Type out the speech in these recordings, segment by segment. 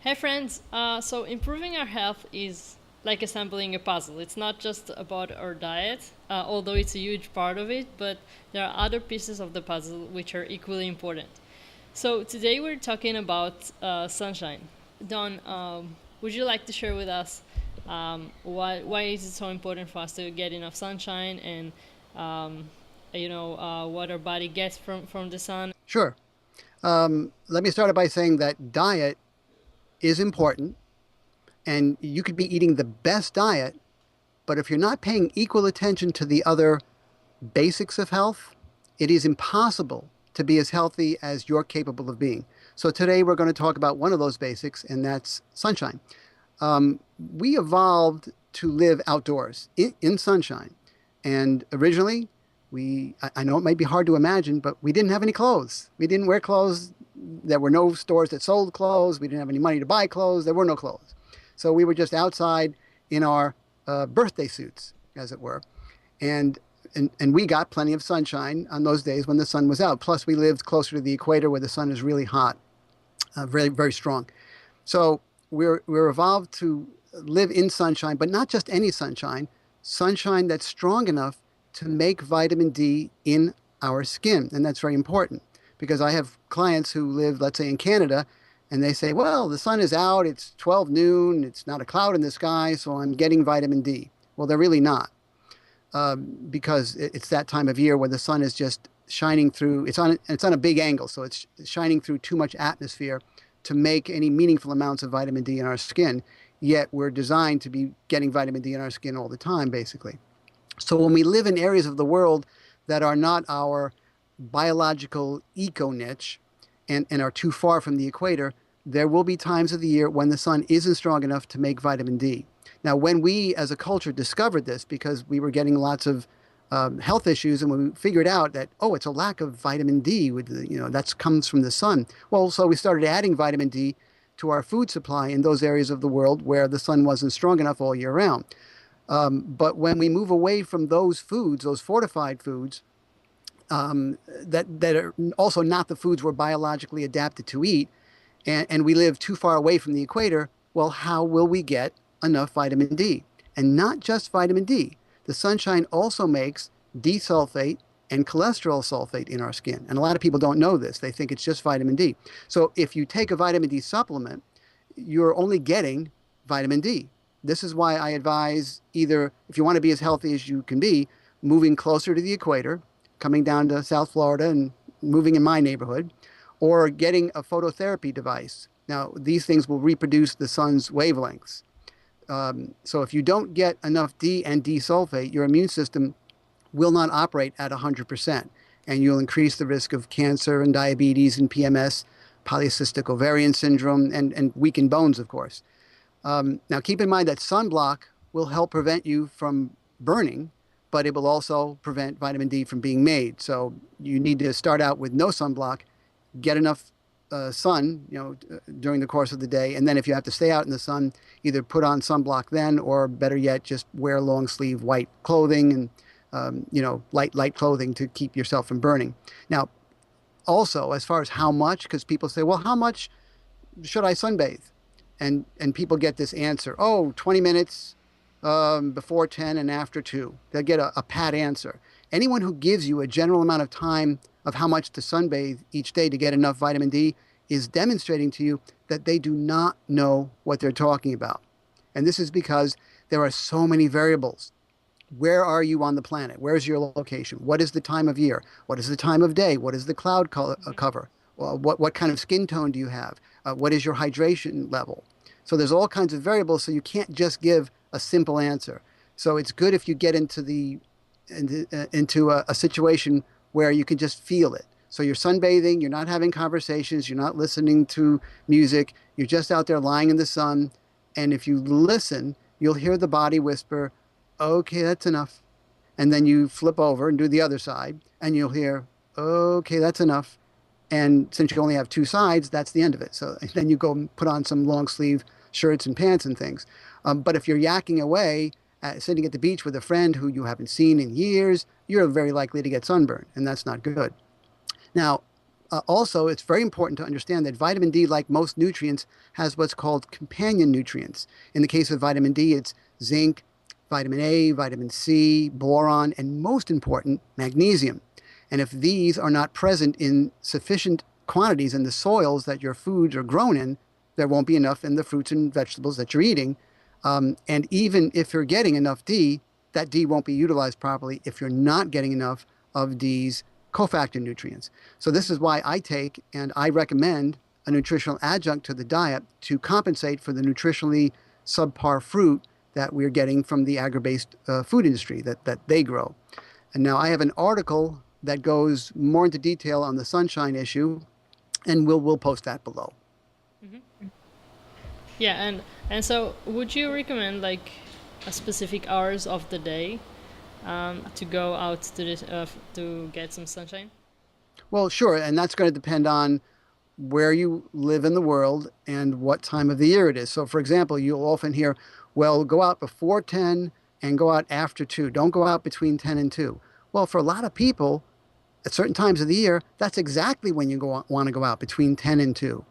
Hey friends, so improving our health is like assembling a puzzle. It's not just about our diet, although it's a huge part of it, but there are other pieces of the puzzle which are equally important. So today we're talking about sunshine. Don, would you like to share with us why is it so important for us to get enough sunshine and what our body gets from the sun? Sure. Let me start by saying that diet is important, and you could be eating the best diet, but if you're not paying equal attention to the other basics of health, it is impossible to be as healthy as you're capable of being. So today we're going to talk about one of those basics, and that's sunshine. We evolved to live outdoors in sunshine. And originally, I know it might be hard to imagine, but we didn't have any clothes. We didn't wear clothes. There were no stores that sold clothes. We didn't have any money to buy clothes. There were no clothes. So we were just outside in our birthday suits, as it were. And, and we got plenty of sunshine on those days when the sun was out. Plus, we lived closer to the equator where the sun is really hot, very, very strong. So we're evolved to live in sunshine, but not just any sunshine, sunshine that's strong enough to make vitamin D in our skin. And that's very important because I have clients who live, let's say, in Canada, and they say, well, the sun is out, it's 12 noon, it's not a cloud in the sky, so I'm getting vitamin D. Well, they're really not, because it's that time of year where the sun is just shining through, it's on a big angle, so it's shining through too much atmosphere to make any meaningful amounts of vitamin D in our skin. Yet we're designed to be getting vitamin D in our skin all the time, basically. So when we live in areas of the world that are not our biological eco niche and are too far from the equator, there will be times of the year when the sun isn't strong enough to make vitamin D. Now, when we as a culture discovered this, because we were getting lots of health issues, and when we figured out that, oh, it's a lack of vitamin D, with that comes from the sun. Well, so we started adding vitamin D to our food supply in those areas of the world where the sun wasn't strong enough all year round. But when we move away from those foods, those fortified foods, that are also not the foods we're biologically adapted to eat, and we live too far away from the equator, well, how will we get enough vitamin D? And not just vitamin D. The sunshine also makes D-sulfate and cholesterol sulfate in our skin. And a lot of people don't know this. They think it's just vitamin D. So if you take a vitamin D supplement, you're only getting vitamin D. This is why I advise, either if you want to be as healthy as you can be, moving closer to the equator, coming down to South Florida and moving in my neighborhood, or getting a phototherapy device. Now, these things will reproduce the sun's wavelengths. So if you don't get enough D and D sulfate, your immune system will not operate at 100%. And you'll increase the risk of cancer and diabetes and PMS, polycystic ovarian syndrome, and weakened bones, of course. Now, keep in mind that sunblock will help prevent you from burning, but it will also prevent vitamin D from being made. So you need to start out with no sunblock, get enough sun, during the course of the day, and then if you have to stay out in the sun, either put on sunblock then, or better yet, just wear long sleeve white clothing and light clothing to keep yourself from burning. Now, also as far as how much, because people say, well, how much should I sunbathe? And people get this answer, oh, 20 minutes before 10 and after 2. They'll get a pat answer. Anyone who gives you a general amount of time of how much to sunbathe each day to get enough vitamin D is demonstrating to you that they do not know what they're talking about. And this is because there are so many variables. Where are you on the planet? Where's your location? What is the time of year? What is the time of day? What is the cloud cover? Well, what kind of skin tone do you have? What is your hydration level? So there's all kinds of variables, so you can't just give a simple answer. So it's good if you get into a situation where you can just feel it. So you're sunbathing, you're not having conversations, you're not listening to music, you're just out there lying in the sun. And if you listen, you'll hear the body whisper, okay, that's enough. And then you flip over and do the other side, and you'll hear, okay, that's enough. And since you only have two sides, that's the end of it. So then you go and put on some long sleeve shirts and pants and things. But if you're yakking away, sitting at the beach with a friend who you haven't seen in years, you're very likely to get sunburned, and that's not good. Now, Also, it's very important to understand that vitamin D, like most nutrients, has what's called companion nutrients. In the case of vitamin D, it's zinc, vitamin A, vitamin C, boron, and most important, magnesium. And if these are not present in sufficient quantities in the soils that your foods are grown in, there won't be enough in the fruits and vegetables that you're eating. And even if you're getting enough D, that D won't be utilized properly if you're not getting enough of these cofactor nutrients. So this is why I take and I recommend a nutritional adjunct to the diet to compensate for the nutritionally subpar fruit that we're getting from the agri-based food industry that they grow. And now I have an article that goes more into detail on the sunshine issue, and we'll post that below. Hmm. Yeah, and so would you recommend like a specific hours of the day to go out to to get some sunshine? Well, sure, and that's going to depend on where you live in the world and what time of the year it is. So, for example, you'll often hear, well, go out before 10 and go out after 2. Don't go out between 10 and 2. Well, for a lot of people, at certain times of the year, that's exactly when you want to go out between 10 and 2,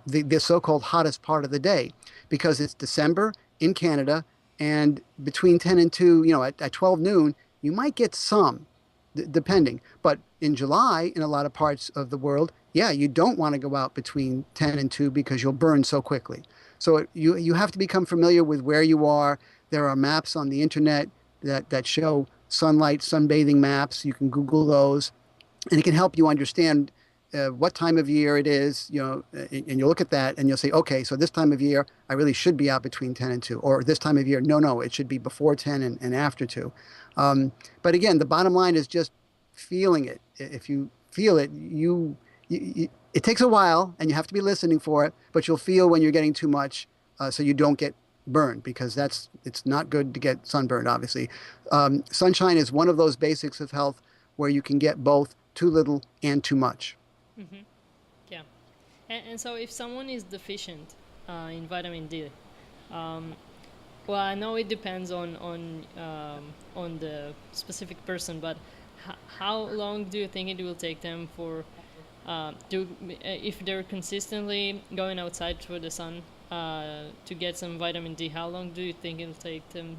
the so-called hottest part of the day, because it's December in Canada, and between 10 and 2, at 12 noon, you might get some, depending. But in July, in a lot of parts of the world, yeah, you don't want to go out between 10 and 2 because you'll burn so quickly. So you have to become familiar with where you are. There are maps on the internet that show sunlight, sunbathing maps. You can Google those, and it can help you understand what time of year it is, and you look at that and you'll say, okay, so this time of year, I really should be out between 10 and 2, or this time of year, no, it should be before 10 and after 2. But again, the bottom line is just feeling it. If you feel it, it takes a while and you have to be listening for it, but you'll feel when you're getting too much so you don't get burned, because it's not good to get sunburned, obviously. Sunshine is one of those basics of health where you can get both too little and too much. Hmm. Yeah, and so if someone is deficient in vitamin D, um, well, I know it depends on the specific person, but how long do you think it will take them for if they're consistently going outside for the sun to get some vitamin D? How long do you think it'll take them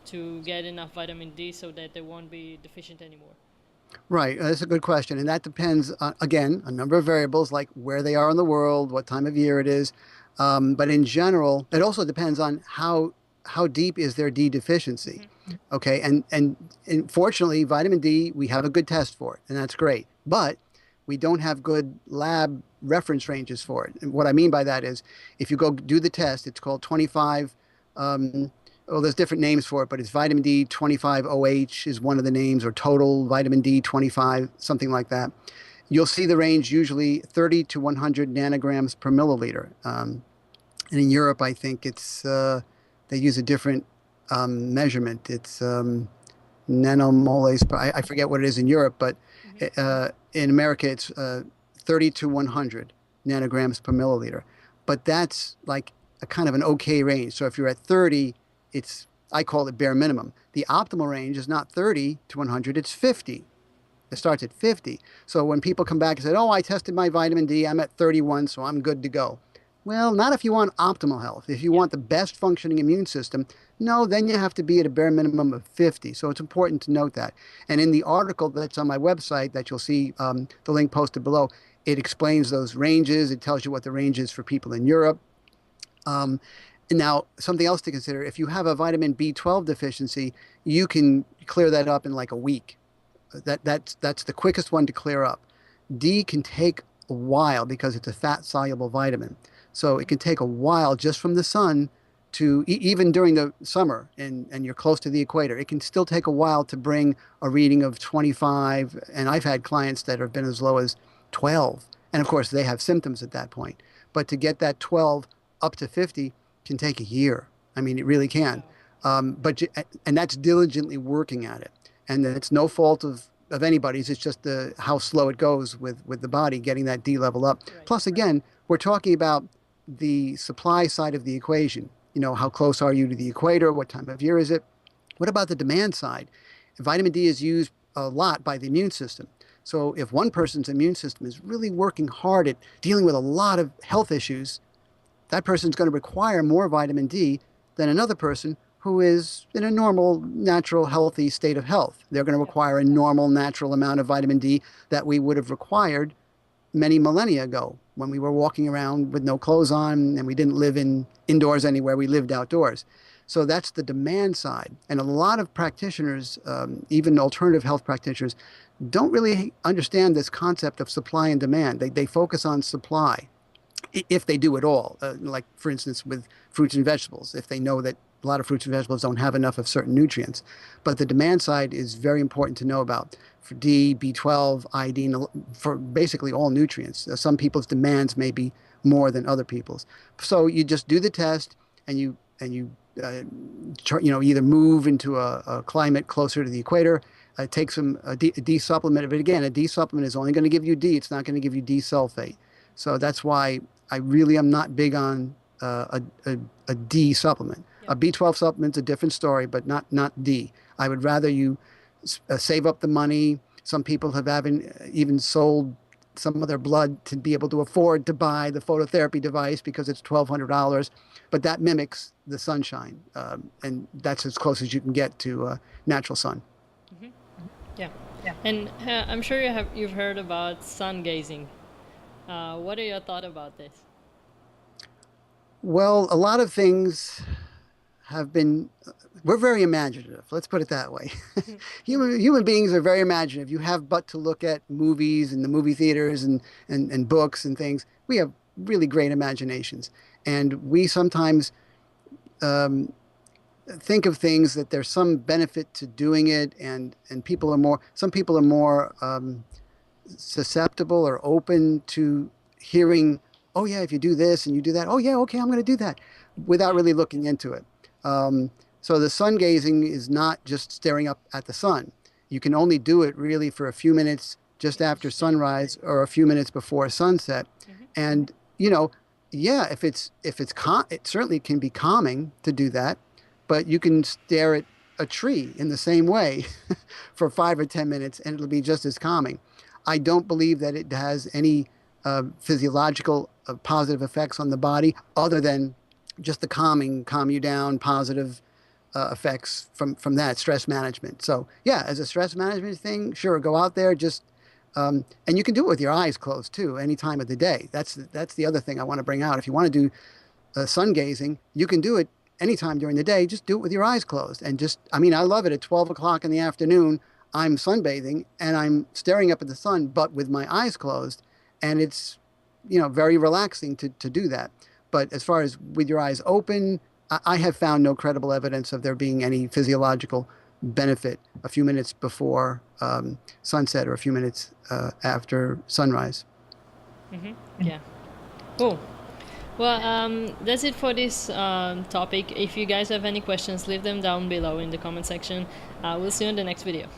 to get enough vitamin D so that they won't be deficient anymore? Right. That's a good question. And that depends, again, a number of variables like where they are in the world, what time of year it is. But in general, it also depends on how deep is their D deficiency. Hmm. Okay. And fortunately, vitamin D, we have a good test for it, and that's great. But we don't have good lab reference ranges for it. And what I mean by that is if you go do the test, it's called 25. Well, there's different names for it, but it's vitamin D 25OH is one of the names, or total vitamin D 25, something like that. You'll see the range usually 30 to 100 nanograms per milliliter. And in Europe, I think they use a different measurement. It's nanomoles. I forget what it is in Europe, but Hmm. in America, it's 30 to 100 nanograms per milliliter. But that's like a kind of an okay range. So if you're at 30, I call it bare minimum. The optimal range is not 30 to 100, it's 50. It starts at 50. So when people come back and say, oh, I tested my vitamin D, I'm at 31, so I'm good to go. Well, not if you want optimal health. If you Yeah. want the best functioning immune system, no, then you have to be at a bare minimum of 50. So it's important to note that. And in the article that's on my website that you'll see, the link posted below, it explains those ranges. It tells you what the range is for people in Europe. Um, and now, something else to consider, if you have a vitamin B12 deficiency, you can clear that up in like a week. That's the quickest one to clear up. D can take a while because it's a fat soluble vitamin. So it can take a while just from the sun to even during the summer and you're close to the equator, it can still take a while to bring a reading of 25. And I've had clients that have been as low as 12. And of course, they have symptoms at that point. But to get that 12 up to 50 can take a year. I mean, it really can. Wow. And that's diligently working at it. And it's no fault of anybody's. It's just how slow it goes with the body getting that D level up. Right. Plus, again, we're talking about the supply side of the equation. How close are you to the equator? What time of year is it? What about the demand side? Vitamin D is used a lot by the immune system. So if one person's immune system is really working hard at dealing with a lot of health issues, that person's going to require more vitamin D than another person who is in a normal, natural, healthy state of health. They're going to require a normal, natural amount of vitamin D that we would have required many millennia ago when we were walking around with no clothes on and we didn't live indoors anywhere. We lived outdoors. So that's the demand side. And a lot of practitioners, even alternative health practitioners, don't really understand this concept of supply and demand. They focus on supply if they do at all. Like, for instance, with fruits and vegetables, if they know that a lot of fruits and vegetables don't have enough of certain nutrients. But the demand side is very important to know about for D, B12, iodine, for basically all nutrients. Some people's demands may be more than other people's. So you just do the test and either move into a climate closer to the equator, take a D supplement. But again, a D supplement is only going to give you D. It's not going to give you D sulfate. So that's why I really am not big on a D supplement. A B12 supplement's a different story, but not D. I would rather you save up the money. Some people have even sold some of their blood to be able to afford to buy the phototherapy device because it's $1,200, but that mimics the sunshine, and that's as close as you can get to natural sun. Hmm. Yeah. And I'm sure you've heard about sun gazing. What are your thoughts about this? Well, a lot of things we're very imaginative. Let's put it that way. Human beings are very imaginative. You have but to look at movies and the movie theaters and books and things. We have really great imaginations. And we sometimes think of things that there's some benefit to doing it, and some people are more susceptible or open to hearing, oh yeah, if you do this and you do that, oh yeah, okay, I'm going to do that, without really looking into it. So the sun gazing is not just staring up at the sun. You can only do it really for a few minutes just after sunrise or a few minutes before sunset. Hmm. And yeah, it certainly can be calming to do that, but you can stare at a tree in the same way for 5 or 10 minutes, and it'll be just as calming. I don't believe that it has any physiological positive effects on the body other than just the calm you down, positive effects from that stress management. So yeah, as a stress management thing, sure, go out there, and you can do it with your eyes closed too, any time of the day. That's the other thing I want to bring out. If you want to do sun gazing, you can do it anytime during the day. Just do it with your eyes closed, and I love it at 12 o'clock in the afternoon. I'm sunbathing and I'm staring up at the sun, but with my eyes closed, and it's very relaxing to do that. But as far as with your eyes open, I have found no credible evidence of there being any physiological benefit a few minutes before sunset or a few minutes after sunrise. Hmm. Yeah. Cool. Well, that's it for this topic. If you guys have any questions, leave them down below in the comment section. We'll see you in the next video.